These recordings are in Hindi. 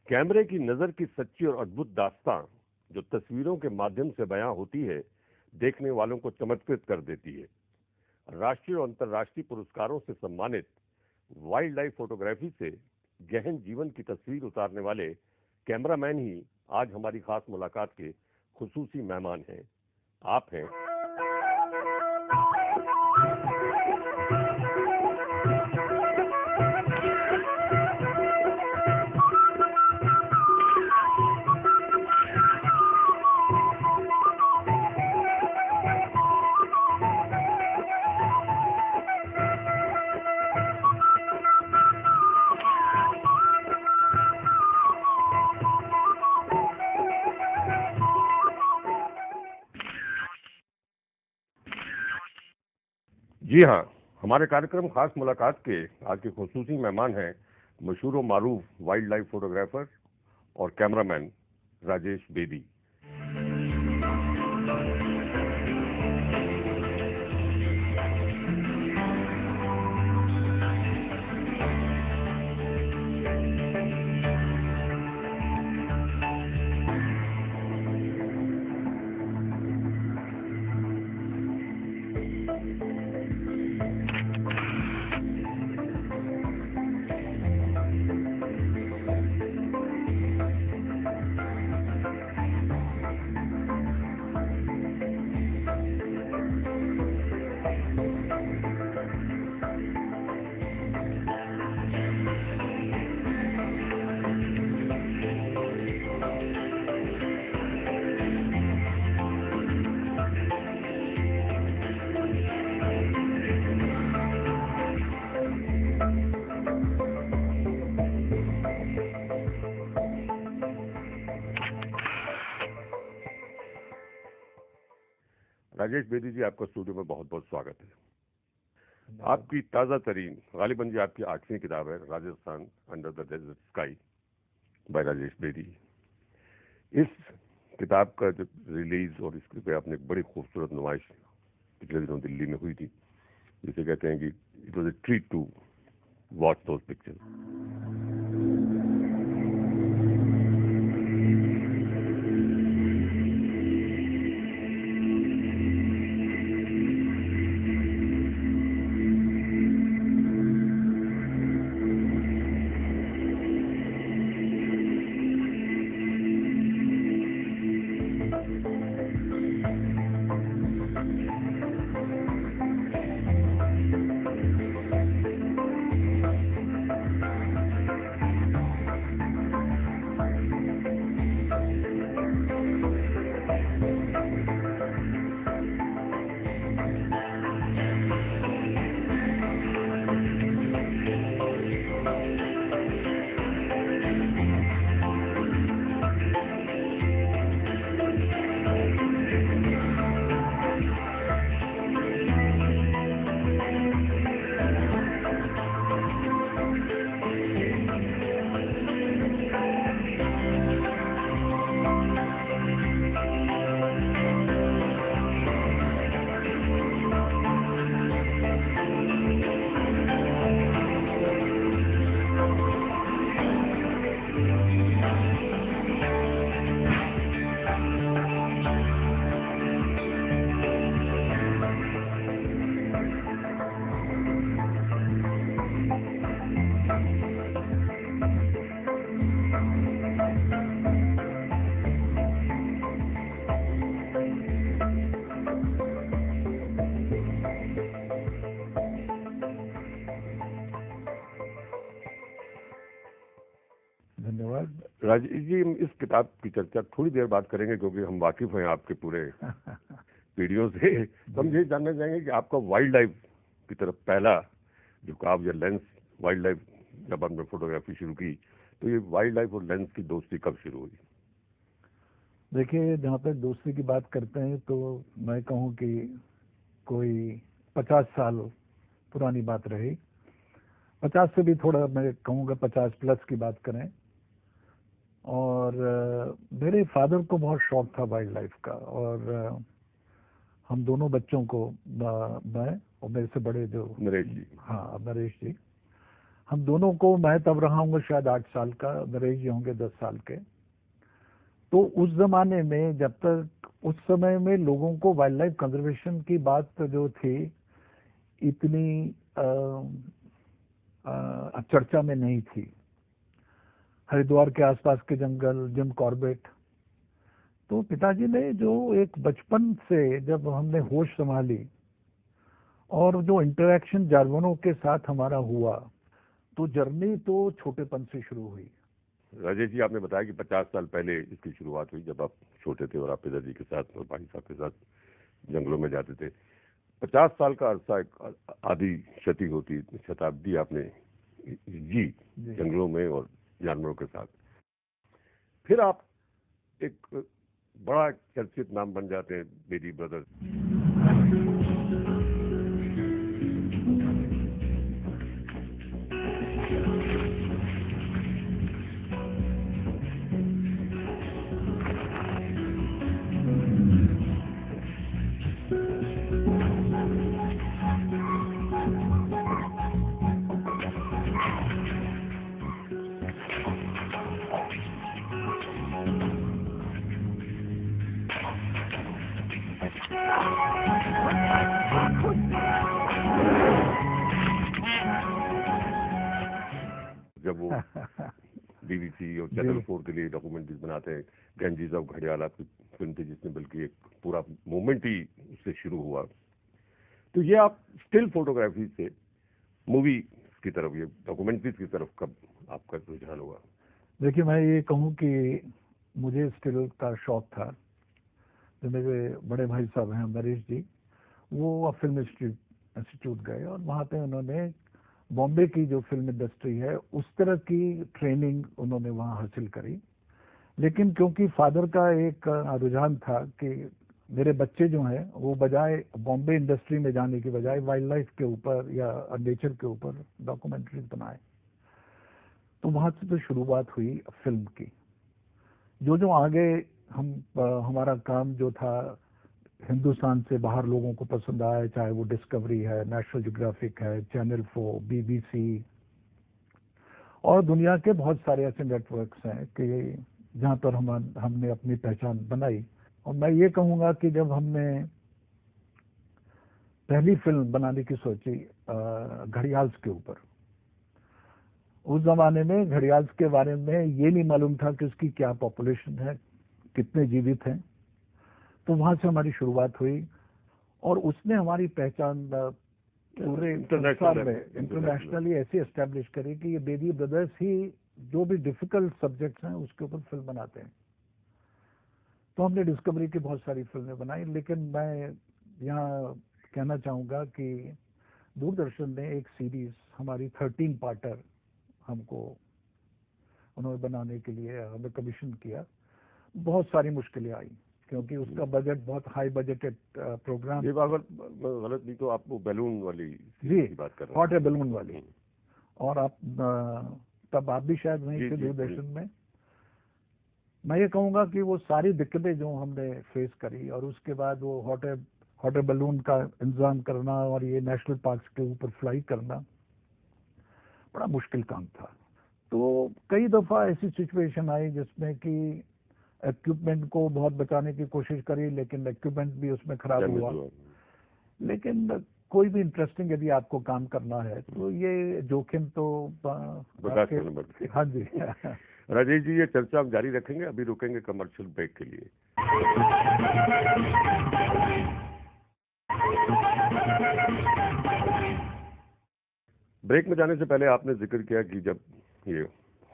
कैमरे की नजर की सच्ची और अद्भुत दास्तां जो तस्वीरों के माध्यम से बयां होती है, देखने वालों को चमत्कृत कर देती है। राष्ट्रीय और अंतर्राष्ट्रीय पुरस्कारों से सम्मानित वाइल्ड लाइफ फोटोग्राफी से गहन जीवन की तस्वीर उतारने वाले कैमरामैन ही आज हमारी खास मुलाकात के खुसूसी मेहमान हैं। आप हैं जी हाँ, हमारे कार्यक्रम खास मुलाकात के आज के खुसूसी मेहमान हैं मशहूर और मारूफ वाइल्ड लाइफ फोटोग्राफर और कैमरामैन राजेश बेदी। राजेश बेदी जी, आपका स्टूडियो में बहुत बहुत स्वागत है। आपकी ताज़ा तरीन गालिबन जी आपकी 8वीं किताब है Rajasthan under the desert sky by Rajesh Bedi. इस किताब का जो रिलीज और इसके पे आपने एक बड़ी खूबसूरत नुमाइश पिछले दिनों दिल्ली में हुई थी, जिसे कहते हैं कि it was a treat to watch those pictures. धन्यवाद राजेश जी, हम इस किताब की चर्चा थोड़ी देर बाद करेंगे क्योंकि हम वाकिफ हैं आपके पूरे वीडियो से। तो हम ये जानना चाहेंगे कि आपका वाइल्ड लाइफ की तरफ पहला झुकाव या लेंस, वाइल्ड लाइफ जब आपने फोटोग्राफी शुरू की, तो ये वाइल्ड लाइफ और लेंस की दोस्ती कब शुरू हुई? देखिए, जहाँ पे दोस्ती की बात करते हैं तो मैं कहूँ कि कोई 50 साल पुरानी बात रही। 50 से भी थोड़ा, मैं कहूँगा 50 प्लस की बात करें। और मेरे फादर को बहुत शौक था वाइल्ड लाइफ का, और हम दोनों बच्चों को, मैं और मेरे से बड़े जो नरेश जी, हाँ नरेश जी, हम दोनों को, मैं तब रहा हूँ शायद 8 साल का, नरेश जी होंगे 10 साल के। तो उस जमाने में, जब तक उस समय में लोगों को वाइल्ड लाइफ कंजर्वेशन की बात जो थी इतनी चर्चा में नहीं थी। हरिद्वार के आसपास के जंगल, जिम कॉर्बेट, तो पिताजी ने जो एक बचपन से जब हमने होश संभाली और जो इंटरेक्शन जानवरों के साथ हमारा हुआ, तो जर्नी तो छोटेपन से शुरू हुई। राजेश जी, आपने बताया कि 50 साल पहले इसकी शुरुआत हुई, जब आप छोटे थे और आप पिताजी के साथ और भाई साहब के साथ जंगलों में जाते थे। 50 साल का अरसा एक आधी क्षति होती, शताब्दी आपने जी जंगलों में और जानवरों के साथ। फिर आप एक बड़ा चर्चित नाम बन जाते हैं, बेदी ब्रदर्स। जब वो बीबीसी और चैनल 4 के लिए डॉक्यूमेंट्रीज बनाते हैं, गंजीज ऑफ घड़ियाल आपकी फिल्म थी, जिसमें बल्कि एक पूरा मूवमेंट ही उससे शुरू हुआ। तो ये आप स्टिल फोटोग्राफी से मूवी की तरफ, ये डॉक्यूमेंट्रीज की तरफ कब आपका रुझान हुआ? देखिए, मैं ये कहूँ कि मुझे स्टिल का शौक था। जो मेरे बड़े भाई साहब हैं नरेश जी, वो फिल्म इंस्टीट्यूट गए और वहाँ पे उन्होंने बॉम्बे की जो फिल्म इंडस्ट्री है उस तरह की ट्रेनिंग उन्होंने वहाँ हासिल करी। लेकिन क्योंकि फादर का एक रुझान था कि मेरे बच्चे जो हैं वो बजाय बॉम्बे इंडस्ट्री में जाने के बजाय वाइल्ड लाइफ के ऊपर या नेचर के ऊपर डॉक्यूमेंट्रीज बनाए, तो वहाँ से तो शुरुआत हुई फिल्म की। जो आगे हमारा काम जो था हिंदुस्तान से बाहर लोगों को पसंद आया, चाहे वो डिस्कवरी है, नेशनल ज्योग्राफिक है, चैनल 4, बीबीसी और दुनिया के बहुत सारे ऐसे नेटवर्क्स हैं कि जहाँ पर हमने अपनी पहचान बनाई। और मैं ये कहूँगा कि जब हमने पहली फिल्म बनाने की सोची घड़ियाल्स के ऊपर, उस जमाने में घड़ियाल्स के बारे में ये नहीं मालूम था कि उसकी क्या पॉपुलेशन है, कितने जीवित हैं। तो वहां से हमारी शुरुआत हुई और उसने हमारी पहचान पूरे संसार में इंटरनेशनली ऐसे एस्टेब्लिश करी कि ये बेदी ब्रदर्स ही जो भी डिफिकल्ट सब्जेक्ट्स हैं उसके ऊपर फिल्म बनाते हैं। तो हमने डिस्कवरी की बहुत सारी फिल्में बनाई। लेकिन मैं यहाँ कहना चाहूँगा कि दूरदर्शन ने एक सीरीज हमारी 13 पार्टर हमको उन्होंने बनाने के लिए हमें कमीशन किया। बहुत सारी मुश्किलें आई क्योंकि उसका बजट बहुत हाई बजटेड प्रोग्राम। ये अगर गलत नहीं तो आप वो बैलून वाली जी की बात कर रहे हैं, हॉट एयर बैलून वाली। और आप तब आप भी शायद वहीं थे दूरदर्शन में। मैं ये कहूँगा कि वो सारी दिक्कतें जो हमने फेस करी और उसके बाद वो हॉट एयर बैलून का इंतजाम करना और ये नेशनल पार्क्स के ऊपर फ्लाई करना बड़ा मुश्किल काम था। तो कई दफ़ा ऐसी सिचुएशन आई जिसमें कि इक्विपमेंट को बहुत बचाने की कोशिश करी, लेकिन इक्विपमेंट भी उसमें खराब हुआ। लेकिन कोई भी इंटरेस्टिंग यदि आपको काम करना है तो ये जोखिम तो हाँ जी। राजेश जी, ये चर्चा हम जारी रखेंगे, अभी रुकेंगे कमर्शियल ब्रेक के लिए। ब्रेक में जाने से पहले आपने जिक्र किया कि जब ये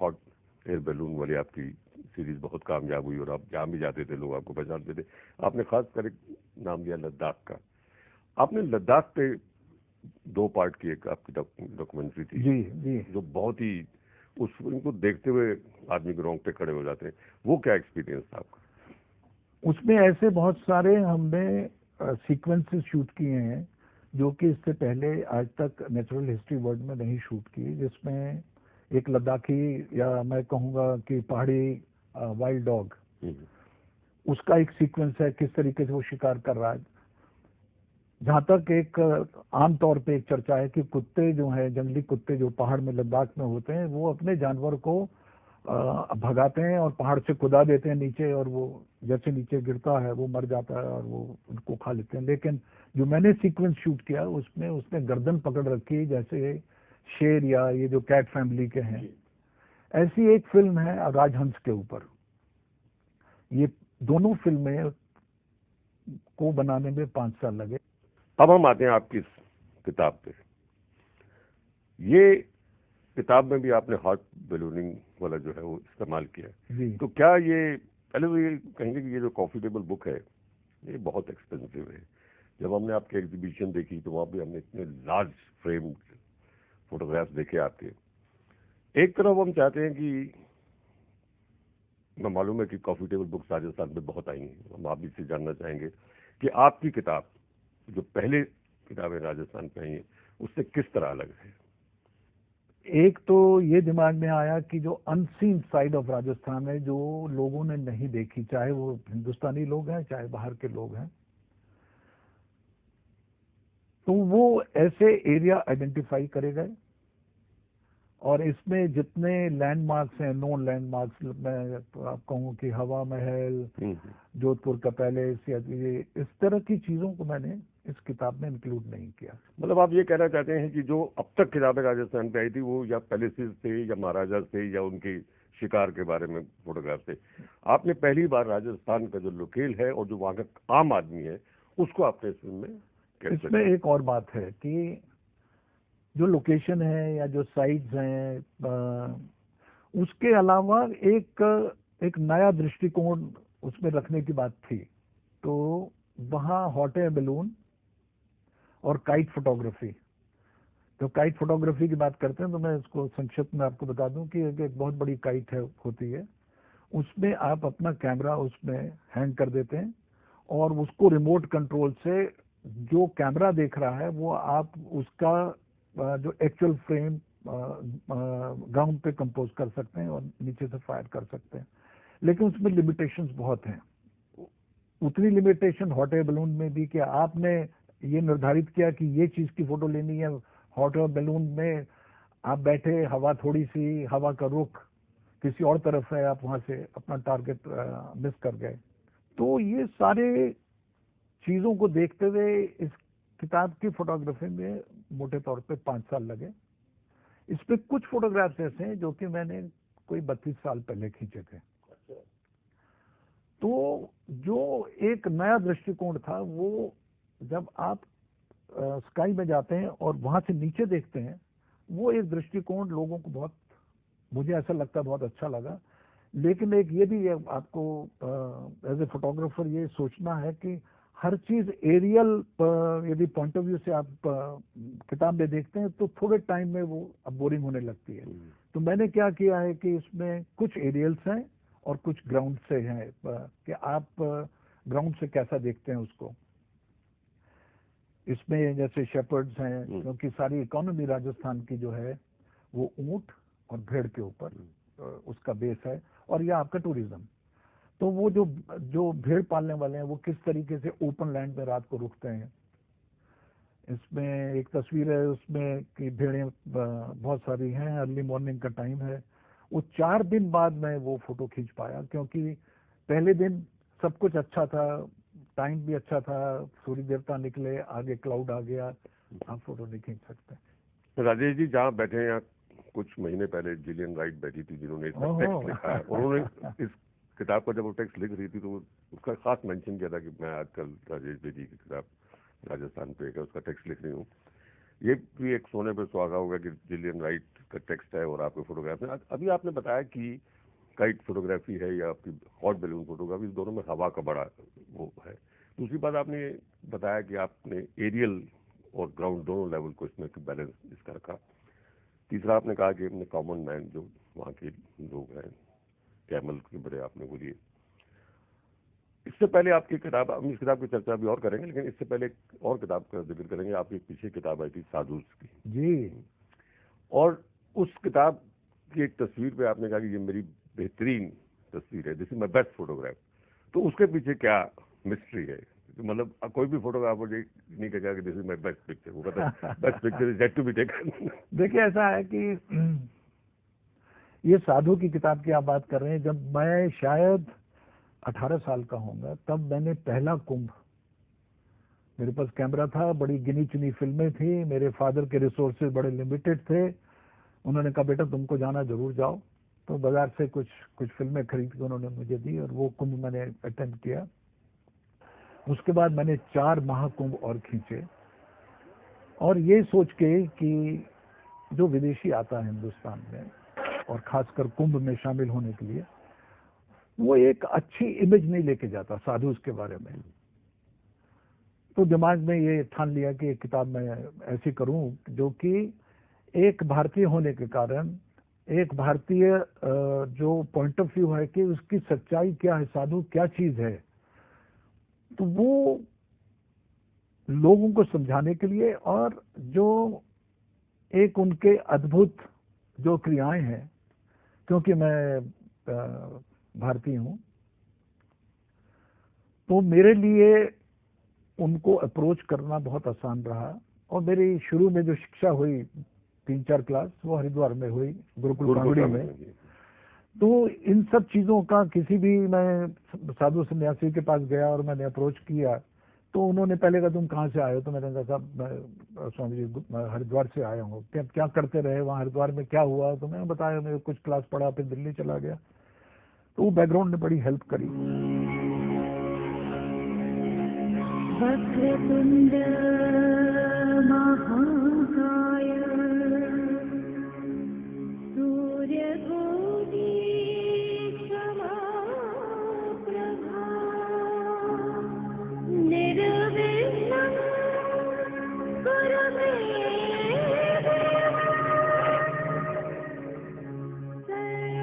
हॉट एयर बैलून वाली आपकी सीरीज बहुत कामयाब हुई और आप जहाँ भी जाते थे लोग आपको पहचानते थे, आपने खास कर एक नाम लिया लद्दाख का। आपने लद्दाख पे 2 पार्ट की एक आपकी डॉक्यूमेंट्री थी जी जी, जो बहुत ही उनको देखते हुए आदमी के रोंगटे खड़े हो जाते हैं। वो क्या एक्सपीरियंस था आपका? उसमें ऐसे बहुत सारे हमने सीक्वेंसेस शूट किए हैं जो कि इससे पहले आज तक नेचुरल हिस्ट्री वर्ल्ड में नहीं शूट की, जिसमें एक लद्दाखी या मैं कहूँगा कि पहाड़ी वाइल्ड डॉग, उसका एक सीक्वेंस है, किस तरीके से वो शिकार कर रहा है। जहाँ तक एक आमतौर पे एक चर्चा है कि कुत्ते जो हैं, जंगली कुत्ते जो पहाड़ में लद्दाख में होते हैं, वो अपने जानवर को भगाते हैं और पहाड़ से कुदा देते हैं नीचे, और वो जैसे नीचे गिरता है वो मर जाता है और वो उनको खा लेते हैं। लेकिन जो मैंने सीक्वेंस शूट किया उसमें उसने गर्दन पकड़ रखी जैसे शेर या ये जो कैट फैमिली के हैं। ऐसी एक फिल्म है राजहंस के ऊपर। ये दोनों फिल्में को बनाने में 5 साल लगे। अब हम आते हैं आपकी इस किताब पे। ये किताब में भी आपने हॉट बैलूनिंग वाला जो है वो इस्तेमाल किया है। तो क्या ये, पहले तो ये कहेंगे कि ये जो कॉफी टेबल बुक है ये बहुत एक्सपेंसिव है। जब हमने आपकी एग्जीबिशन देखी तो वहाँ भी हमने इतने लार्ज फ्रेम फोटोग्राफ्स देखे आपके। एक तरफ हम चाहते हैं कि, मैं मालूम है कि कॉफी टेबल बुक्स राजस्थान में बहुत आई हैं, हम आप इससे जानना चाहेंगे कि आपकी किताब जो पहले किताबें राजस्थान पे आई हैं उससे किस तरह अलग है। एक तो ये दिमाग में आया कि जो अनसीन साइड ऑफ राजस्थान है, जो लोगों ने नहीं देखी, चाहे वो हिंदुस्तानी लोग हैं चाहे बाहर के लोग हैं, तो वो ऐसे एरिया आइडेंटिफाई करे गए। और इसमें जितने लैंडमार्क्स हैं, नॉन लैंडमार्क्स, मैं आप कहूँ कि हवा महल, जोधपुर का पैलेस, या ये इस तरह की चीजों को मैंने इस किताब में इंक्लूड नहीं किया। मतलब आप ये कहना चाहते हैं कि जो अब तक किताबें राजस्थान पे आई थी वो या पैलेसेस थे या महाराजा थे या उनके शिकार के बारे में फोटोग्राफ थे, आपने पहली बार राजस्थान का जो लोकेल है और जो वहाँ का आम आदमी है उसको आपने इसमें एक और बात है कि जो लोकेशन है या जो साइट्स हैं, उसके अलावा एक नया दृष्टिकोण उसमें रखने की बात थी। तो वहाँ हॉट एयर बैलून और काइट फोटोग्राफी, तो काइट फोटोग्राफी की बात करते हैं तो मैं इसको संक्षिप्त में आपको बता दूं कि एक बहुत बड़ी काइट होती है, उसमें आप अपना कैमरा उसमें हैंग कर देते हैं और उसको रिमोट कंट्रोल से जो कैमरा देख रहा है वो आप उसका जो एक्चुअल फ्रेम ग्राउंड पे कंपोज कर सकते हैं और नीचे से फायर कर सकते हैं। लेकिन उसमें लिमिटेशंस बहुत हैं। उतनी लिमिटेशन हॉट एयर बैलून में भी कि आपने ये निर्धारित किया कि ये चीज की फोटो लेनी है, हॉट एयर बैलून में आप बैठे, हवा थोड़ी सी, हवा का रुख किसी और तरफ है, आप वहां से अपना टारगेट मिस कर गए। तो ये सारे चीजों को देखते हुए इस किताब की फोटोग्राफी में मोटे तौर पे 5 साल लगे। इसमें कुछ फोटोग्राफ्स ऐसे हैं जो कि मैंने कोई 32 साल पहले खींचे थे। तो जो एक नया दृष्टिकोण था वो जब आप स्काई में जाते हैं और वहां से नीचे देखते हैं, वो एक दृष्टिकोण लोगों को बहुत, मुझे ऐसा लगता है बहुत अच्छा लगा। लेकिन एक ये भी आपको एज ए फोटोग्राफर ये सोचना है कि हर चीज एरियल यदि पॉइंट ऑफ व्यू से आप किताब में देखते हैं तो थोड़े टाइम में वो अब बोरिंग होने लगती है। तो मैंने क्या किया है कि इसमें कुछ एरियल्स हैं और कुछ ग्राउंड से हैं कि आप ग्राउंड से कैसा देखते हैं उसको। इसमें जैसे शेपर्ड्स हैं, क्योंकि सारी इकोनॉमी राजस्थान की जो है वो ऊंट और भेड़ के ऊपर उसका बेस है, और यह आपका टूरिज्म। तो वो जो भेड़ पालने वाले हैं वो किस तरीके से ओपन लैंड में रात को रुकते हैं। इसमें एक तस्वीर है उसमें कि भेड़ें बहुत सारी हैं, अर्ली मॉर्निंग का टाइम है। वो 4 दिन बाद मैं वो फोटो खींच पाया, क्योंकि पहले दिन सब कुछ अच्छा था, टाइम भी अच्छा था, सूर्य देवता निकले, आगे क्लाउड आ गया, आप फोटो नहीं खींच सकते। राजेश जी जहाँ बैठे हैं यहाँ कुछ महीने पहले जिलियन राइट बैठी थी जिन्होंने इसका टेक्स्ट लिखा है। उन्होंने इस किताब का जब वो टेक्स्ट लिख रही थी तो उसका खास मेंशन किया था कि मैं आजकल राजेश बेदी की किताब राजस्थान पे है उसका टेक्स्ट लिख रही हूँ। ये भी एक सोने पे सुहागा होगा कि जिलियन राइट का टेक्स्ट है और आपके फोटोग्राफ है। अभी आपने बताया कि काइट फोटोग्राफी है या आपकी हॉट बैलून फोटोग्राफी, दोनों में हवा का बड़ा वो है। दूसरी बात आपने बताया कि आपने एरियल और ग्राउंड दोनों लेवल को इसमें बैलेंस इसका रखा। तीसरा आपने कहा कि अपने कॉमन मैन जो वहाँ के लोग हैं, कैमल के बड़े आपने वो लिए। इससे पहले आपकी किताब, हम इस किताब की चर्चा भी और करेंगे, लेकिन इससे पहले एक और किताब का जिक्र करेंगे। आपकी पीछे किताब आई थी साधुस की जी, और उस किताब की एक तस्वीर पे आपने कहा कि ये मेरी बेहतरीन तस्वीर है, this is my best photograph. तो उसके पीछे क्या मिस्ट्री है मतलब कोई भी फोटोग्राफर नहीं कहेगा कि this is my best picture, वो कहता है best picture is yet to be taken. देखिए ऐसा है कि ये साधु की किताब की आप बात कर रहे हैं, जब मैं शायद 18 साल का होऊंगा तब मैंने पहला कुंभ, मेरे पास कैमरा था, बड़ी गिनी चुनी फिल्में थी, मेरे फादर के रिसोर्सेज बड़े लिमिटेड थे, उन्होंने कहा बेटा तुमको जाना जरूर जाओ, तो बाजार से कुछ फिल्में खरीद के उन्होंने मुझे दी और वो कुंभ मैंने अटेम्प्ट किया। उसके बाद मैंने 4 महाकुंभ और खींचे, और ये सोच के कि जो विदेशी आता है हिंदुस्तान में और खासकर कुंभ में शामिल होने के लिए, वो एक अच्छी इमेज नहीं लेके जाता साधु के बारे में। तो दिमाग में ये ठान लिया कि एक किताब मैं ऐसी करूं जो कि एक भारतीय होने के कारण, एक भारतीय जो पॉइंट ऑफ व्यू है कि उसकी सच्चाई क्या है, साधु क्या चीज है, तो वो लोगों को समझाने के लिए, और जो एक उनके अद्भुत जो क्रियाएं हैं, क्योंकि मैं भारतीय हूं, तो मेरे लिए उनको अप्रोच करना बहुत आसान रहा। और मेरी शुरू में जो शिक्षा हुई 3-4 क्लास, वो हरिद्वार में हुई, गुरुकुल कांगड़ी में। तो इन सब चीजों का किसी भी, मैं साधु सन्यासी के पास गया और मैंने अप्रोच किया, तो उन्होंने पहले कहा तुम कहाँ से आए हो, तो मैंने कहा साहब मैं स्वामी जी हरिद्वार से आया हूँ। क्या करते रहे वहाँ हरिद्वार में, क्या हुआ, तो मैंने बताया मैं कुछ क्लास पढ़ा, फिर दिल्ली चला गया। तो वो बैकग्राउंड ने बड़ी हेल्प करी। वक्रतुंड महाकाय सूर्यकोटि समप्रभा निर्विघ्नं कुरु मे देव सर्वकार्येषु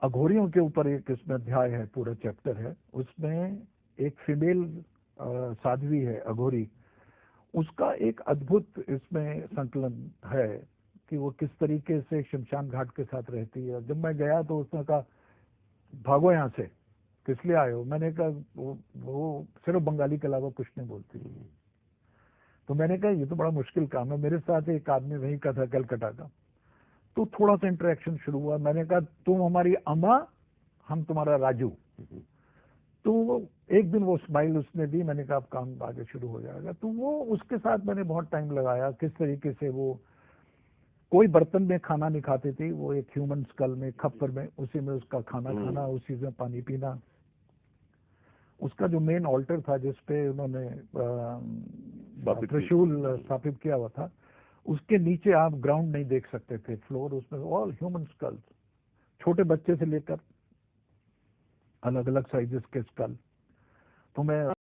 अघोरियों के ऊपर एक इसमें अध्याय है, पूरा चैप्टर है। उसमें एक फीमेल साध्वी है अघोरी, उसका एक अद्भुत इसमें संकलन है कि वो किस तरीके से शमशान घाट के साथ रहती है। जब मैं गया तो उसने कहा भागो यहाँ से, किस लिए आए हो। मैंने कहा वो सिर्फ बंगाली के अलावा कुछ नहीं बोलती। तो मैंने कहा ये तो बड़ा मुश्किल काम है। मेरे साथ एक आदमी वहीं का था, कलकत्ता का, तो थोड़ा सा इंटरेक्शन शुरू हुआ। मैंने कहा तुम हमारी अम्मा, हम तुम्हारा राजू। तो एक दिन वो स्माइल उसने दी, मैंने कहा अब काम आगे शुरू हो जाएगा। तो वो उसके साथ मैंने बहुत टाइम लगाया, किस तरीके से वो कोई बर्तन में खाना नहीं खाती थी, वो एक ह्यूमन स्कल में, खप्पर में, उसी में उसका खाना खाना, उसी में पानी पीना। उसका जो मेन ऑल्टर था जिसपे उन्होंने त्रिशूल स्थापित किया हुआ था, उसके नीचे आप ग्राउंड नहीं देख सकते थे, फ्लोर, उसमें ऑल ह्यूमन स्कल्स, छोटे बच्चे से लेकर अलग अलग साइजेस के स्कल। तो मैं